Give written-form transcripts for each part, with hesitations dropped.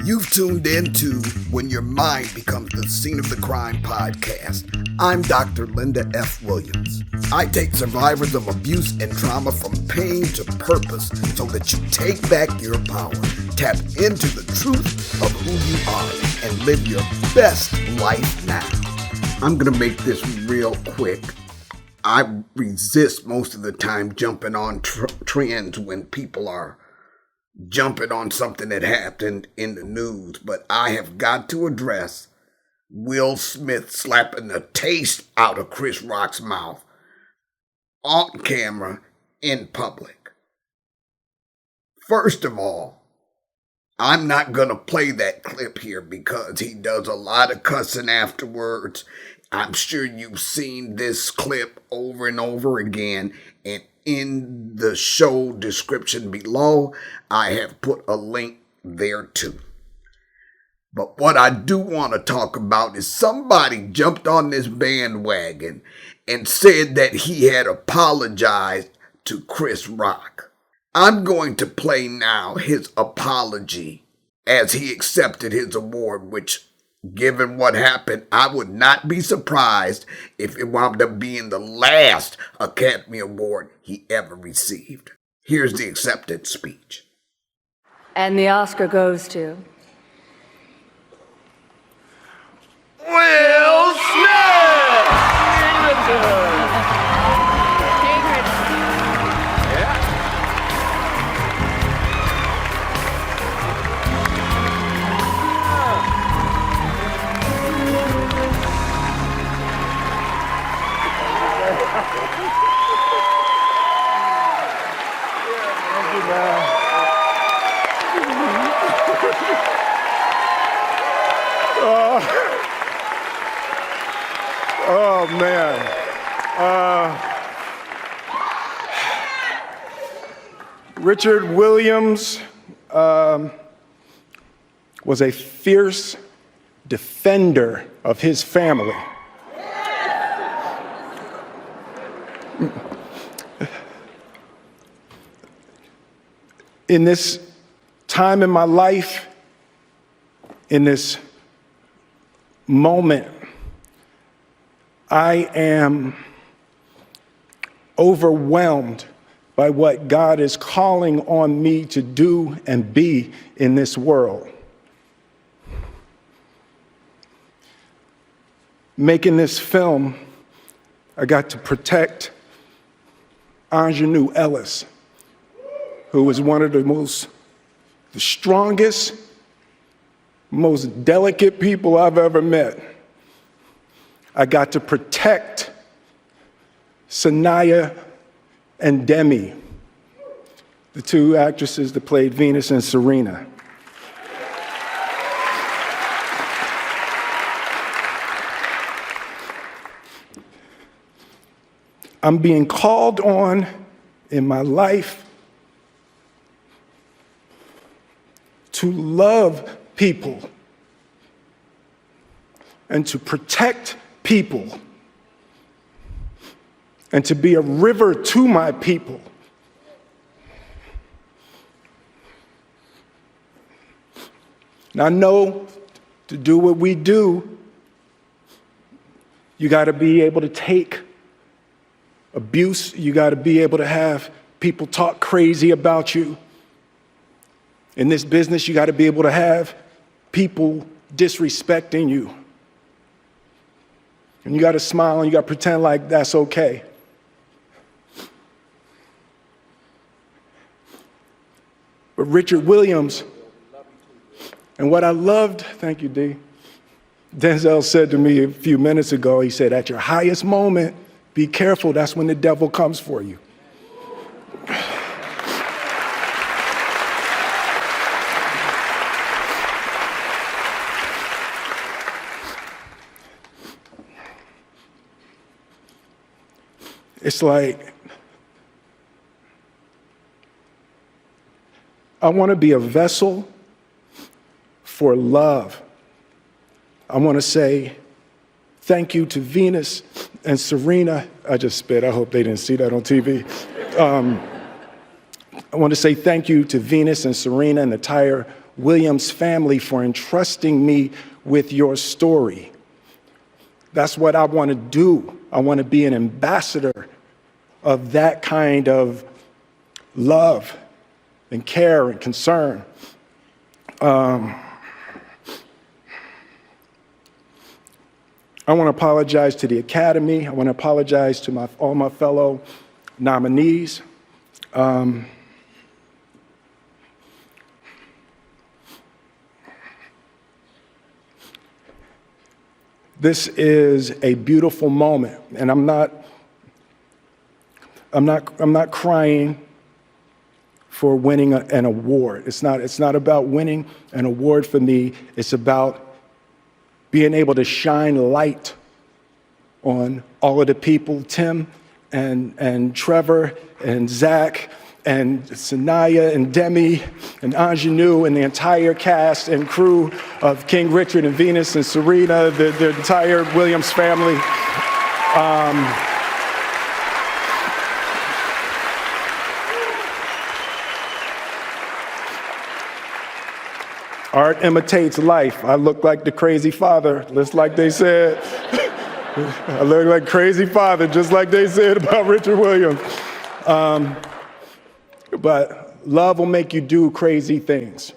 You've tuned in to When Your Mind Becomes the Scene of the Crime podcast. I'm Dr. Linda F. Williams. I take survivors of abuse and trauma from pain to purpose so that you take back your power, tap into the truth of who you are, and live your best life now. I'm going to make this real quick. I resist most of the time jumping on trends when people are jumping on something that happened in the news, but I have got to address Will Smith slapping the taste out of Chris Rock's mouth on camera in public. First of all, I'm not going to play that clip here because he does a lot of cussing afterwards. I'm sure you've seen this clip over and over again, and in the show description below, I have put a link there too. But what I do want to talk about is somebody jumped on this bandwagon and said that he had apologized to Chris Rock. I'm going to play now his apology as he accepted his award, which, given what happened, I would not be surprised if it wound up being the last Academy Award he ever received. Here's the acceptance speech. And the Oscar goes to Will Smith! Oh, man. Richard Williams was a fierce defender of his family. In this time in my life, in this moment, I am overwhelmed by what God is calling on me to do and be in this world. Making this film, I got to protect Ingenue Ellis, who was one of the strongest, most delicate people I've ever met. I got to protect Sanaya and Demi, the two actresses that played Venus and Serena. I'm being called on in my life to love people and to protect people and to be a river to my people. And I know to do what we do, you got to be able to take abuse. You got to be able to have people talk crazy about you. In this business, you got to be able to have people disrespecting you. And you got to smile and you got to pretend like that's okay. But Richard Williams, and what I loved, thank you, D. Denzel said to me a few minutes ago, he said, at your highest moment, be careful, that's when the devil comes for you. It's like, I want to be a vessel for love. I want to say thank you to Venus and Serena. I just spit. I hope they didn't see that on TV. I want to say thank you to Venus and Serena and the entire Williams family for entrusting me with your story. That's what I want to do. I want to be an ambassador of that kind of love and care and concern. I want to apologize to the Academy. I want to apologize to all my fellow nominees. This is a beautiful moment, and I'm not crying for winning an award. It's not about winning an award for me. It's about being able to shine light on all of the people, Tim and Trevor and Zach and Sanaya and Demi and Ingenue and the entire cast and crew of King Richard and Venus and Serena, the entire Williams family. Art imitates life. I look like the crazy father, just like they said. I look like crazy father, just like they said about Richard Williams. But love will make you do crazy things.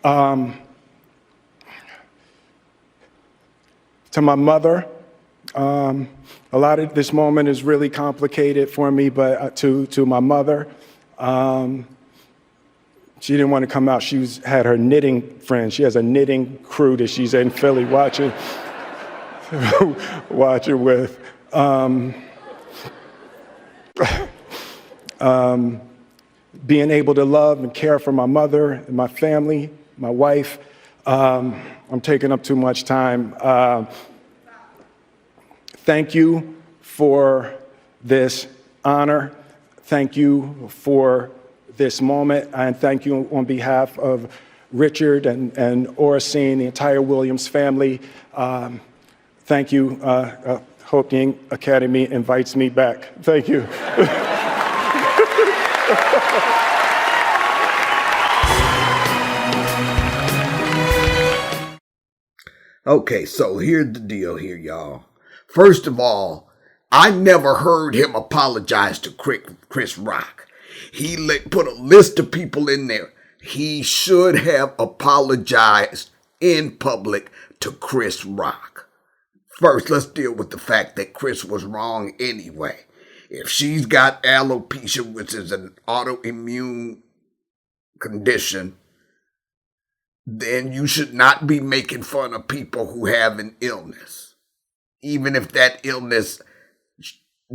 To my mother, a lot of this moment is really complicated for me, but to my mother, she didn't want to come out. She had her knitting friends. She has a knitting crew that she's in Philly watching with. Being able to love and care for my mother and my family, my wife. I'm taking up too much time. Thank you for this honor. Thank you for this moment, and thank you on behalf of Richard and Oracene, the entire Williams family. Thank you. Hope the Academy invites me back. Thank you. Okay, so here's the deal here, y'all. First of all, I never heard him apologize to Chris Rock. He put a list of people in there. He should have apologized in public to Chris Rock. First, let's deal with the fact that Chris was wrong anyway. If she's got alopecia, which is an autoimmune condition, then you should not be making fun of people who have an illness. Even if that illness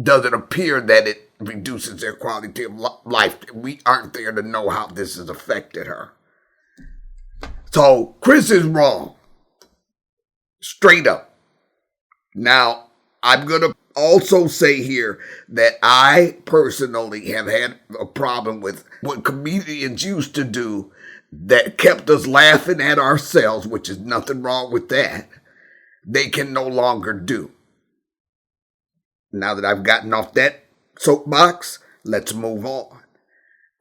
doesn't appear that it reduces their quality of life. We aren't there to know how this has affected her. So Chris is wrong. Straight up. Now, I'm going to also say here that I personally have had a problem with what comedians used to do that kept us laughing at ourselves, which is nothing wrong with that. They can no longer do. Now that I've gotten off that soapbox, let's move on.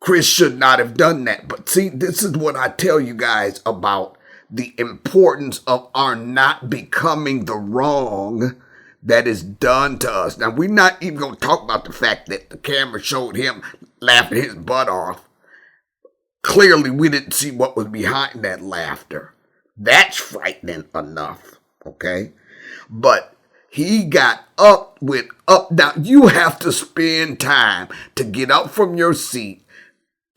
Chris should not have done that. But see, this is what I tell you guys about the importance of our not becoming the wrong that is done to us. Now, we're not even going to talk about the fact that the camera showed him laughing his butt off. Clearly, we didn't see what was behind that laughter. That's frightening enough, okay? But he got up, went up, down. You have to spend time to get up from your seat,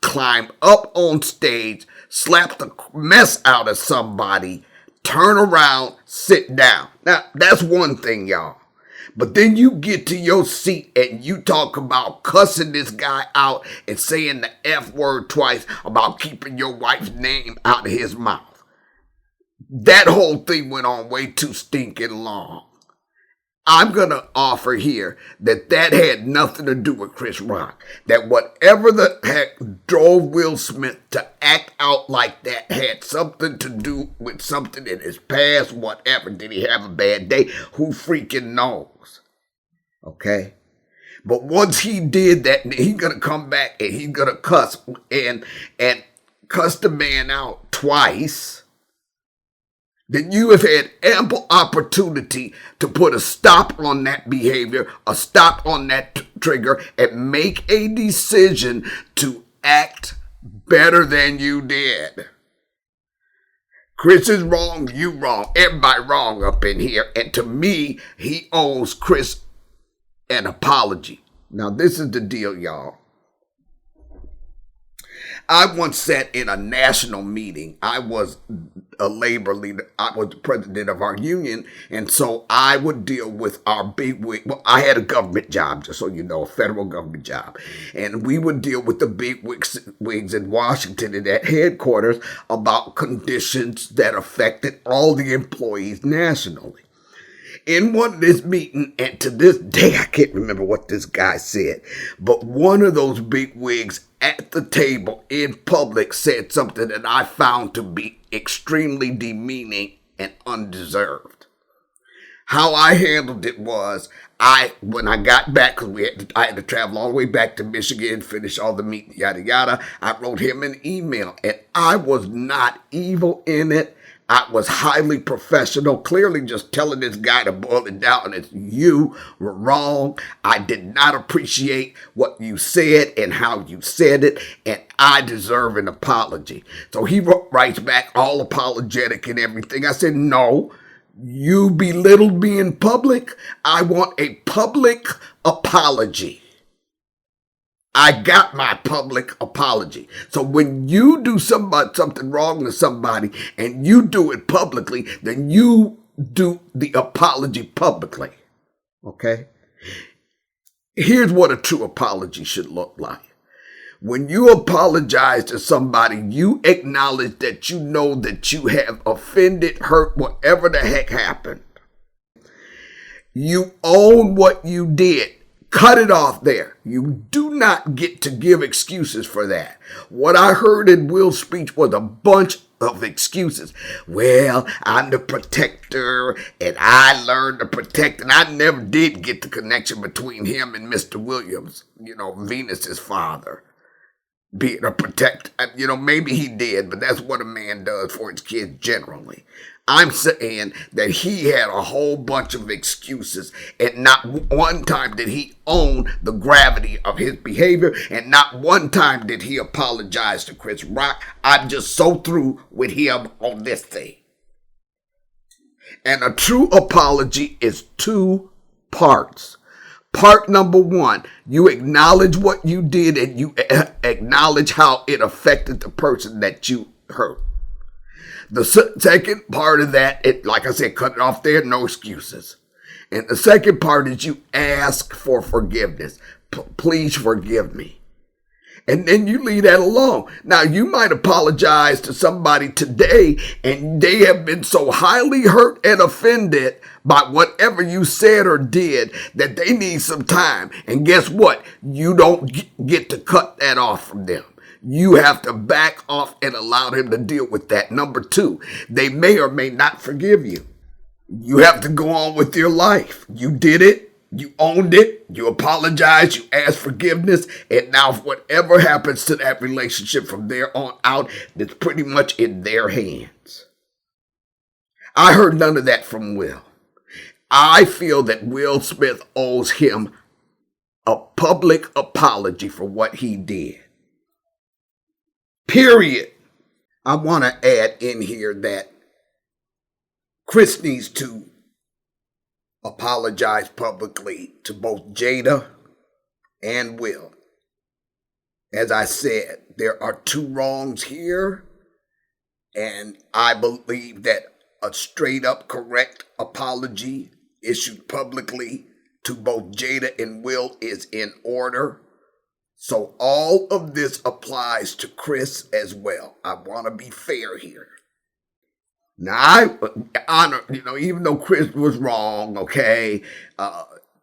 climb up on stage, slap the mess out of somebody, turn around, sit down. Now, that's one thing, y'all. But then you get to your seat and you talk about cussing this guy out and saying the F word twice about keeping your wife's name out of his mouth. That whole thing went on way too stinking long. I'm going to offer here that had nothing to do with Chris Rock. That whatever the heck drove Will Smith to act out like that had something to do with something in his past, whatever. Did he have a bad day? Who freaking knows? Okay? But once he did that, he's going to come back and he's going to cuss and cussed the man out twice, then you have had ample opportunity to put a stop on that behavior, a stop on that trigger, and make a decision to act better than you did. Chris is wrong, you wrong, everybody wrong up in here. And to me, he owes Chris an apology. Now, this is the deal, y'all. I once sat in a national meeting. I was a labor leader. I was the president of our union. And so I would deal with our big wig. Well, I had a government job, just so you know, a federal government job. And we would deal with the big wigs in Washington and at headquarters about conditions that affected all the employees nationally. In one of this meeting, and to this day, I can't remember what this guy said, but one of those big wigs at the table in public said something that I found to be extremely demeaning and undeserved. How I handled it was, when I got back, because I had to travel all the way back to Michigan, finish all the meeting, yada, yada, I wrote him an email, and I was not evil in it. I was highly professional, clearly just telling this guy to boil it down. It's you were wrong. I did not appreciate what you said and how you said it, and I deserve an apology. So he writes back all apologetic and everything. I said, no, you belittled me in public. I want a public apology. I got my public apology. So when you do something wrong to somebody and you do it publicly, then you do the apology publicly. Okay? Here's what a true apology should look like. When you apologize to somebody, you acknowledge that you know that you have offended, hurt, whatever the heck happened. You own what you did. Cut it off there. You do not get to give excuses for that. What I heard in Will's speech was a bunch of excuses. Well, I'm the protector, and I learned to protect, and I never did get the connection between him and Mr. Williams, Venus's father, being a protector. Maybe he did, but that's what a man does for his kids generally. I'm saying that he had a whole bunch of excuses, and not one time did he own the gravity of his behavior, and not one time did he apologize to Chris Rock. I'm just so through with him on this thing. And a true apology is 2 parts. Part number 1, you acknowledge what you did, and you acknowledge how it affected the person that you hurt. The second part of that, like I said, cut it off there, no excuses. And the second part is you ask for forgiveness. Please forgive me. And then you leave that alone. Now, you might apologize to somebody today, and they have been so highly hurt and offended by whatever you said or did that they need some time. And guess what? You don't get to cut that off from them. You have to back off and allow them to deal with that. Number 2, they may or may not forgive you. You have to go on with your life. You did it. You owned it. You apologized. You asked forgiveness. And now whatever happens to that relationship from there on out, it's pretty much in their hands. I heard none of that from Will. I feel that Will Smith owes him a public apology for what he did. Period. I want to add in here that Chris needs to apologize publicly to both Jada and Will. As I said, there are 2 wrongs here, and I believe that a straight up correct apology issued publicly to both Jada and Will is in order. So all of this applies to Chris as well. I want to be fair here. Now, I honor, even though Chris was wrong, okay,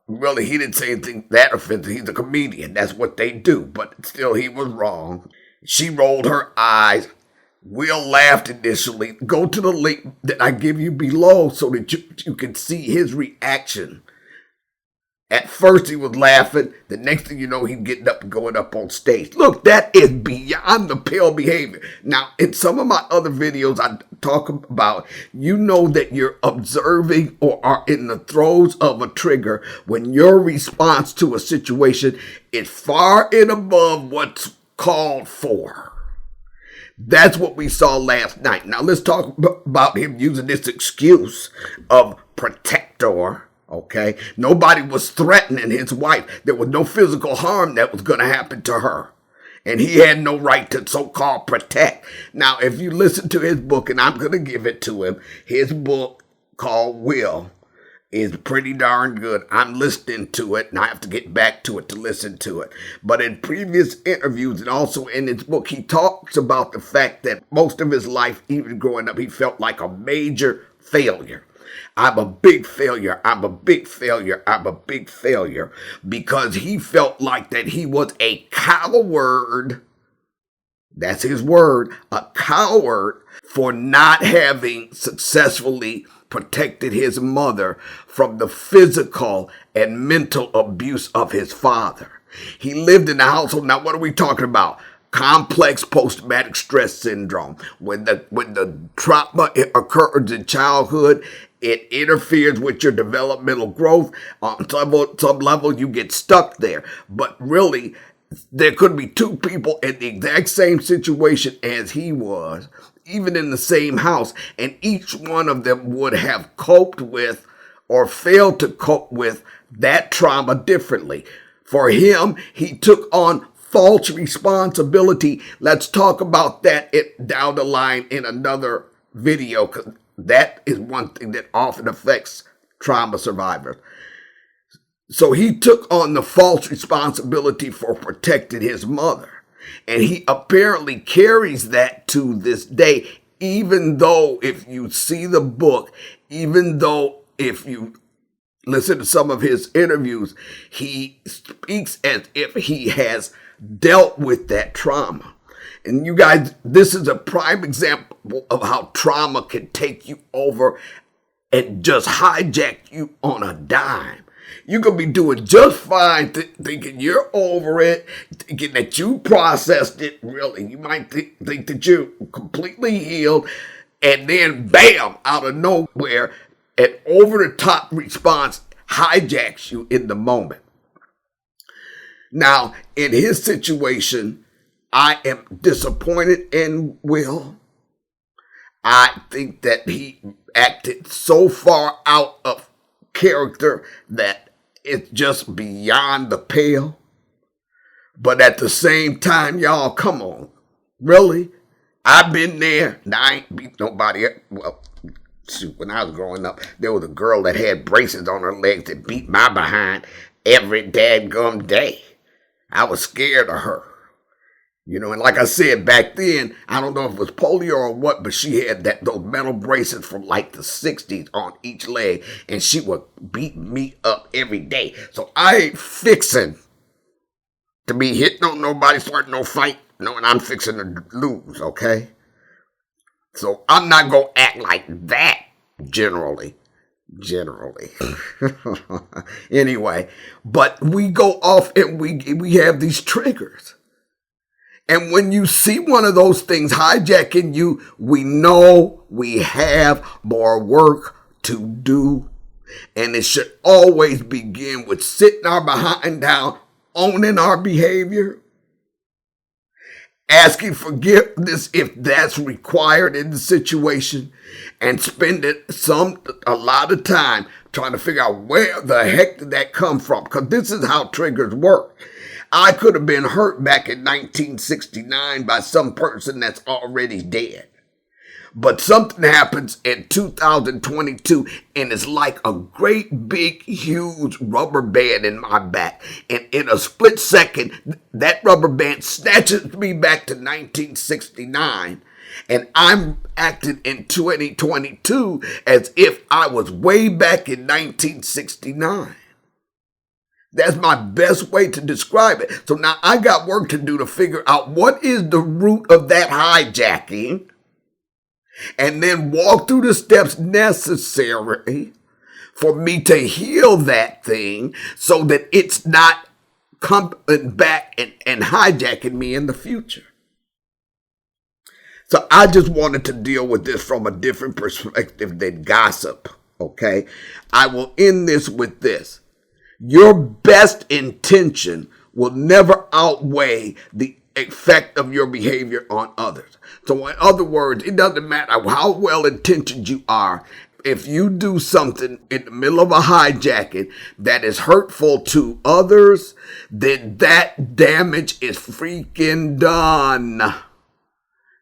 really, he didn't say anything that offensive. He's a comedian. That's what they do. But still, he was wrong. She rolled her eyes. Will laughed initially. Go to the link that I give you below so that you can see his reaction. At first he was laughing. The next thing you know, he's getting up and going up on stage. Look, that is beyond the pale behavior. Now, in some of my other videos I talk about, you know that you're observing or are in the throes of a trigger when your response to a situation is far and above what's called for. That's what we saw last night. Now, let's talk about him using this excuse of protector. Okay, nobody was threatening his wife. There was no physical harm that was going to happen to her. And he had no right to so-called protect. Now, if you listen to his book, and I'm going to give it to him, his book called Will is pretty darn good. I'm listening to it, and I have to get back to it to listen to it. But in previous interviews and also in his book, he talks about the fact that most of his life, even growing up, he felt like a major failure. I'm a big failure. I'm a big failure. I'm a big failure, because he felt like that he was a coward. That's his word, a coward, for not having successfully protected his mother from the physical and mental abuse of his father. He lived in a household. Now, what are we talking about? Complex post-traumatic stress syndrome. When the trauma occurs in childhood, it interferes with your developmental growth. On some level, you get stuck there. But really, there could be two people in the exact same situation as he was, even in the same house, and each one of them would have coped with or failed to cope with that trauma differently. For him, he took on false responsibility. Let's talk about that down the line in another video, because that is one thing that often affects trauma survivors. So he took on the false responsibility for protecting his mother. And he apparently carries that to this day, even though if you see the book, even though if you listen to some of his interviews, he speaks as if he has dealt with that trauma. And you guys, this is a prime example of how trauma can take you over and just hijack you on a dime. You could be doing just fine, thinking you're over it, thinking that you processed it, really. You might think that you're completely healed, and then bam, out of nowhere, an over-the-top response hijacks you in the moment. Now, in his situation, I am disappointed in Will. I think that he acted so far out of character that it's just beyond the pale. But at the same time, y'all, come on. Really? I've been there. Now, I ain't beat nobody up. Well, shoot, when I was growing up, there was a girl that had braces on her legs that beat my behind every dadgum day. I was scared of her. You know, and like I said, back then, I don't know if it was polio or what, but she had those metal braces from like the 60s on each leg, and she would beat me up every day. So I ain't fixing to be hitting on nobody, starting no fight, knowing I'm fixing to lose, okay? So I'm not going to act like that generally. Anyway, but we go off and we have these triggers. And when you see one of those things hijacking you, we know we have more work to do. And it should always begin with sitting our behind down, owning our behavior, asking forgiveness if that's required in the situation, and spending a lot of time trying to figure out where the heck did that come from. Because this is how triggers work. I could have been hurt back in 1969 by some person that's already dead. But something happens in 2022 and it's like a great big huge rubber band in my back. And in a split second, that rubber band snatches me back to 1969. And I'm acting in 2022 as if I was way back in 1969. That's my best way to describe it. So now I got work to do to figure out what is the root of that hijacking, and then walk through the steps necessary for me to heal that thing so that it's not coming back and hijacking me in the future. So I just wanted to deal with this from a different perspective than gossip, okay? I will end this with this. Your best intention will never outweigh the effect of your behavior on others. So in other words, it doesn't matter how well-intentioned you are. If you do something in the middle of a hijacking that is hurtful to others, then that damage is freaking done.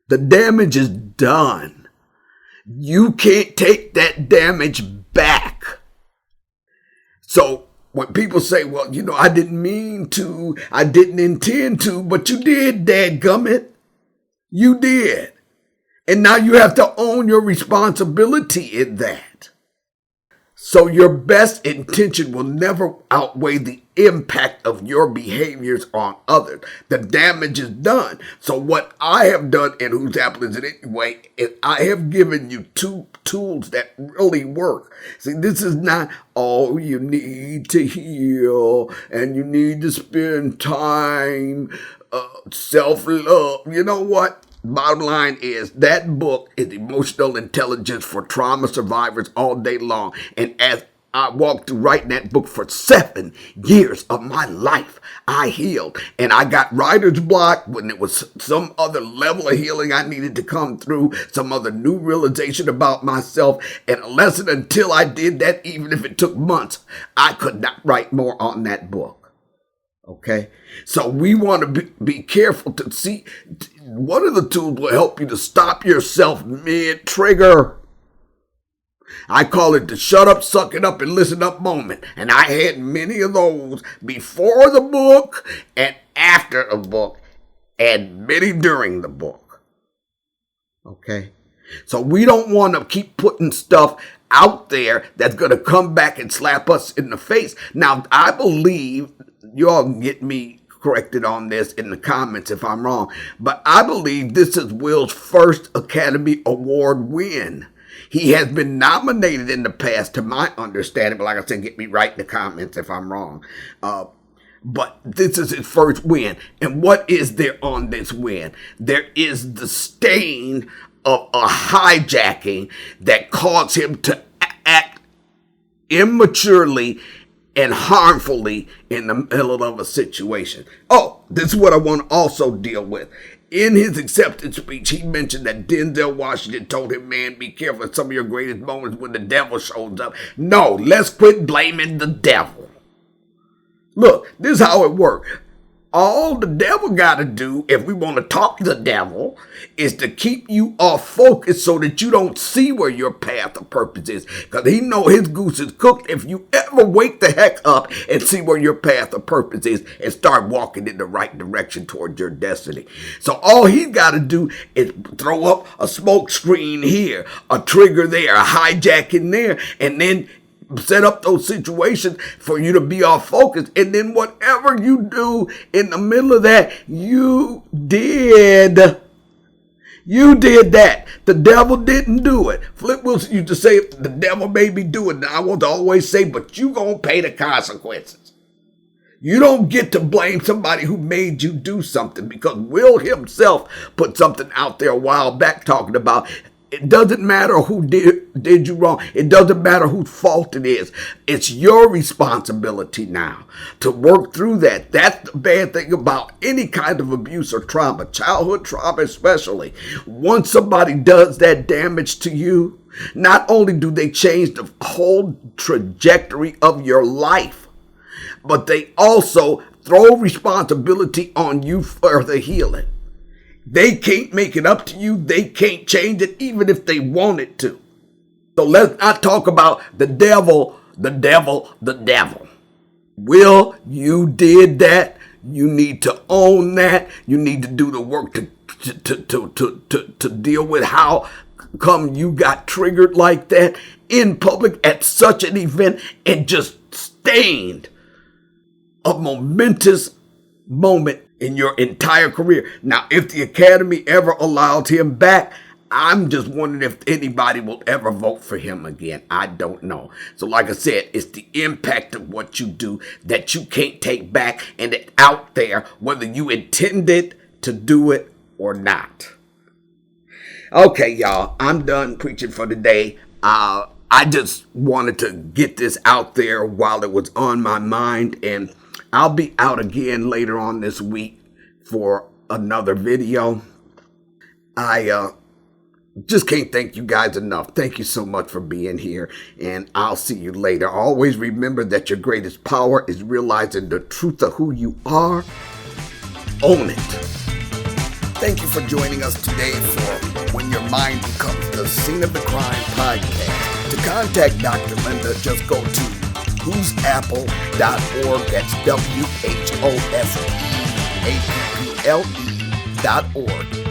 The damage is done. You can't take that damage back. So when people say, well, I didn't mean to, I didn't intend to, but you did, dadgummit. You did. And now you have to own your responsibility in that. So your best intention will never outweigh the impact of your behaviors on others. The damage is done. So what I have done, and who's happening it anyway, is I have given you two tools that really work. See, this is not, oh, you need to heal and you need to spend time, self-love. You know what? Bottom line is that book is emotional intelligence for trauma survivors all day long. And as I walked through writing that book for 7 years of my life, I healed. And I got writer's block when it was some other level of healing I needed to come through, some other new realization about myself. And a lesson until I did that, even if it took months, I could not write more on that book. Okay, so we want to be careful to see. One of the tools will help you to stop yourself mid-trigger. I call it the shut up, suck it up, and listen up moment. And I had many of those before the book and after the book and many during the book. Okay, so we don't want to keep putting stuff out there that's going to come back and slap us in the face. Now, I believe, you all can get me corrected on this in the comments if I'm wrong, but I believe this is Will's first Academy Award win. He has been nominated in the past, to my understanding, but like I said, get me right in the comments if I'm wrong. But this is his first win. And what is there on this win? There is the stain of a hijacking that caused him to act immaturely and harmfully in the middle of a situation. Oh, this is what I want to also deal with. In his acceptance speech, he mentioned that Denzel Washington told him, man, be careful, some of your greatest moments when the devil shows up. No, let's quit blaming the devil. Look, this is how it works. All the devil got to do, if we want to talk to the devil, is to keep you off focus so that you don't see where your path of purpose is. Because he know his goose is cooked if you ever wake the heck up and see where your path of purpose is and start walking in the right direction towards your destiny. So all he's got to do is throw up a smoke screen here, a trigger there, a hijacking there, and then set up those situations for you to be off focus. And then whatever you do in the middle of that, you did that. The devil didn't do it. Flip Wilson used to say, the devil made me do it. Now I want to always say, but you gonna pay the consequences. You don't get to blame somebody who made you do something, because Will himself put something out there a while back talking about, it doesn't matter who did you wrong. It doesn't matter whose fault it is. It's your responsibility now to work through that. That's the bad thing about any kind of abuse or trauma, childhood trauma especially. Once somebody does that damage to you, not only do they change the whole trajectory of your life, but they also throw responsibility on you for the healing. They can't make it up to you. They can't change it even if they wanted to. So let's not talk about the devil. Will, you did that. You need to own that. You need to do the work to deal with how come you got triggered like that in public at such an event and just stained a momentous moment in your entire career. Now, if the Academy ever allowed him back, I'm just wondering if anybody will ever vote for him again. I don't know. So like I said, it's the impact of what you do that you can't take back, and it's out there whether you intended to do it or not. Okay, y'all, I'm done preaching for today. I just wanted to get this out there while it was on my mind, and I'll be out again later on this week for another video. I just can't thank you guys enough. Thank you so much for being here, and I'll see you later. Always remember that your greatest power is realizing the truth of who you are. Own it. Thank you for joining us today for When Your Mind Becomes the Scene of the Crime podcast. To contact Dr. Linda, just go to whosapple.org. That's WHOSEAPPLE.org.